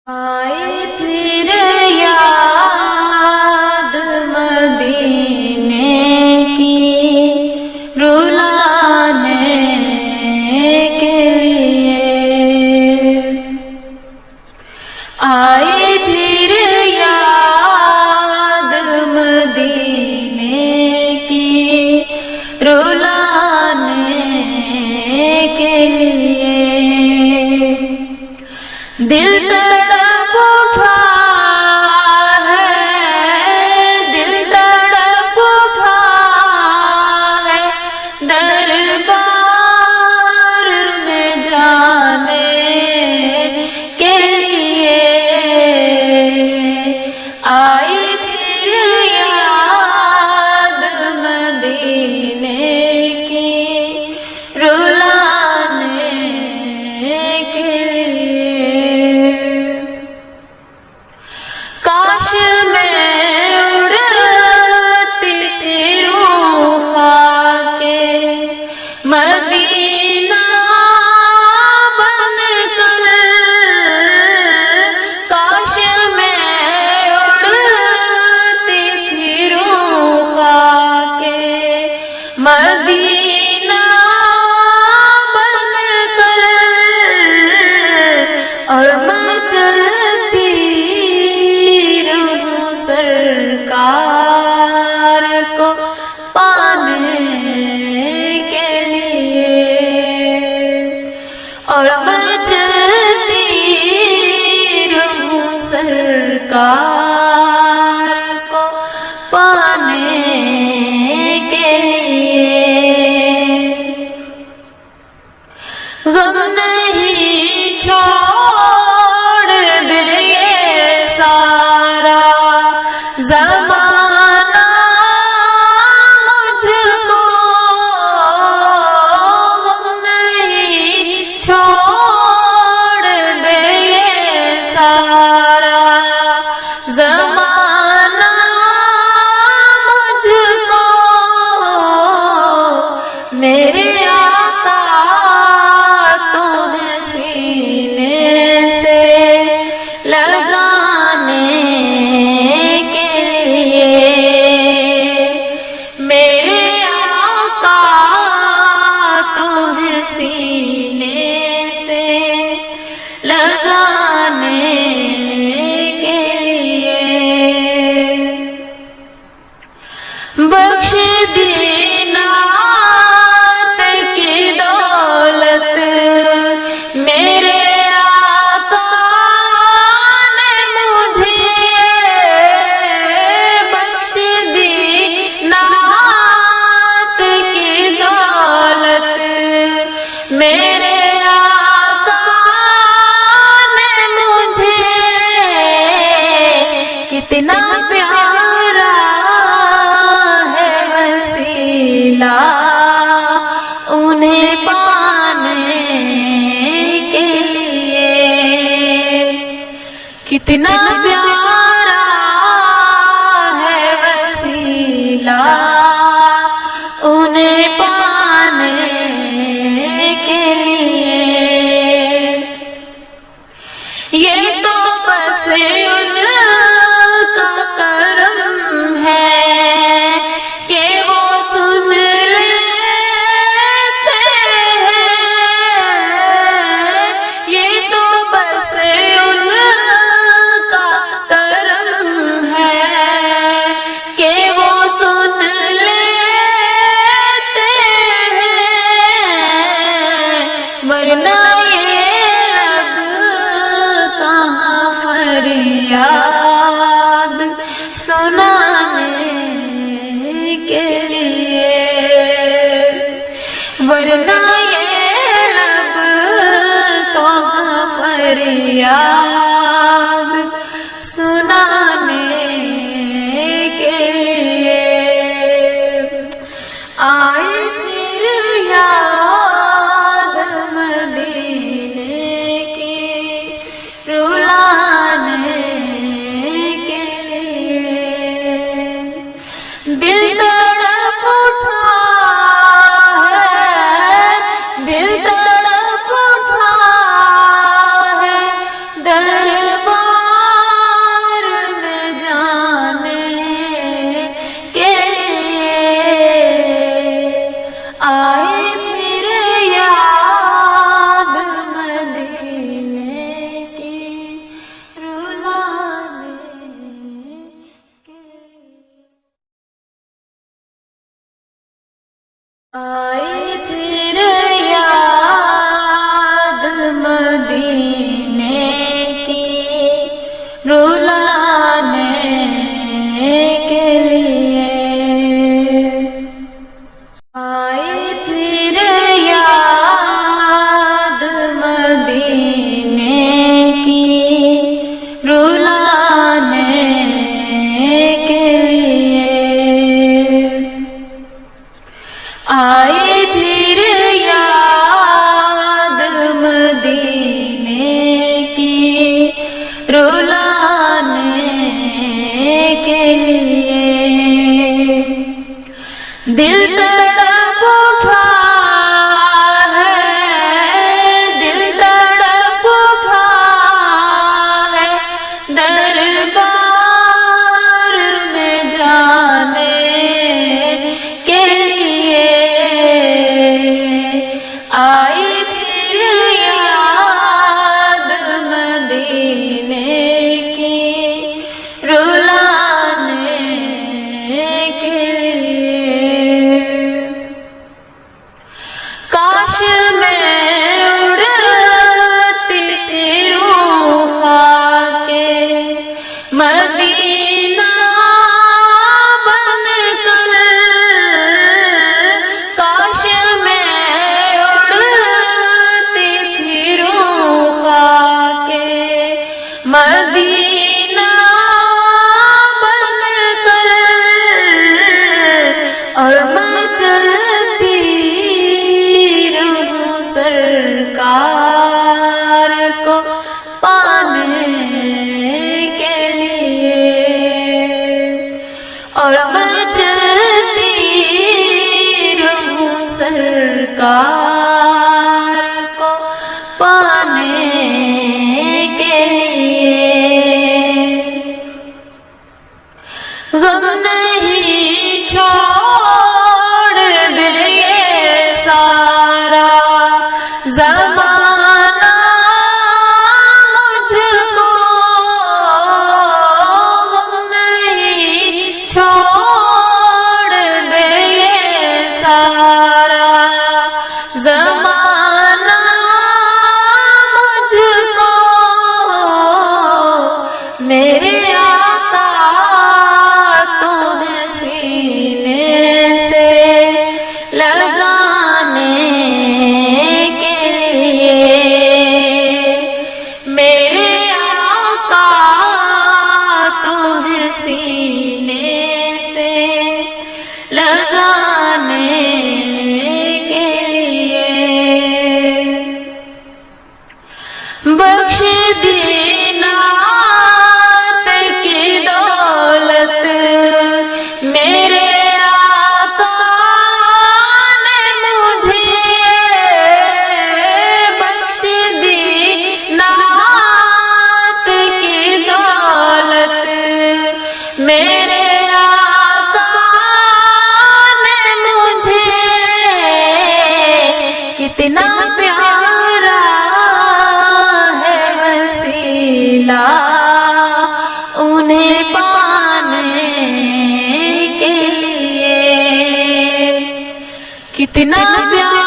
آئے پھر یاد مدینے کی رلانے کے لیے، آئے پھر یاد مدینے کی رلانے کے لیے، دل تڑپ اٹھا ہے، دل تڑپ اٹھا ہے دربار میں جانے کے لیے، آئی پھر یاد مدینے کی رلانے کے لیے، کاش میں اڑتی تھی روح کے مدینہ بن کر، کاش میں اڑتی تھی روح کے مدینہ بن کر، اور میں چلتی سرکار کو پانے کے لیے، اور میں چلتی رہوں سرکار کو پانے کے لیے، غم نہیں چھوڑ دے یہ سارا زمانہ مجھ کو، غم نہیں چھوڑ دے یہ سارا زمانہ مجھ کو، میرے آقا تمہیں سینے سے لگانے کے لیے، میرے آقا تمہیں سینے سے لگانے کے لیے، بخش دینا کی دولت میرے آقا نے مجھے، بخش دی نعت کی دولت میرے آقا نے مجھے، کتنا پیارا ہے وسیلہ انہیں پانے کے لیے، کتنا پیارا ہے وسیلہ انہیں پانے کے لیے، یہ تو بس ان کا کرم ہے کہ وہ سن لیتے ہیں، یہ تو بس ان کا کرم ہے کہ وہ سن لیتے ہیں، ورنہ یہ لب کہاں فریاد مدینہ بن کر اور میں چلتی رہوں سرکار کو پانے کے لیے، اور میں چلتی رہوں سرکار کو پانے کے لیے۔ غم نہیں چھوڑ دے یہ سارا زمانہ مجھ کو، غم نہیں چھوڑ دے یہ سارا زمانہ مجھ کو، میرے آقا تجھے سینے سے لگانے کے لیے، میرے آقا تجھے سینے سے لگانے کے لیے۔ بخش دینا کی دولت میرے آقا نے مجھے، بخش دی نعت کی دولت میرے آقا نے مجھے، کتنا پیارا ہے وسیلہ انہیں پانے کے لیے، کتنا پیارا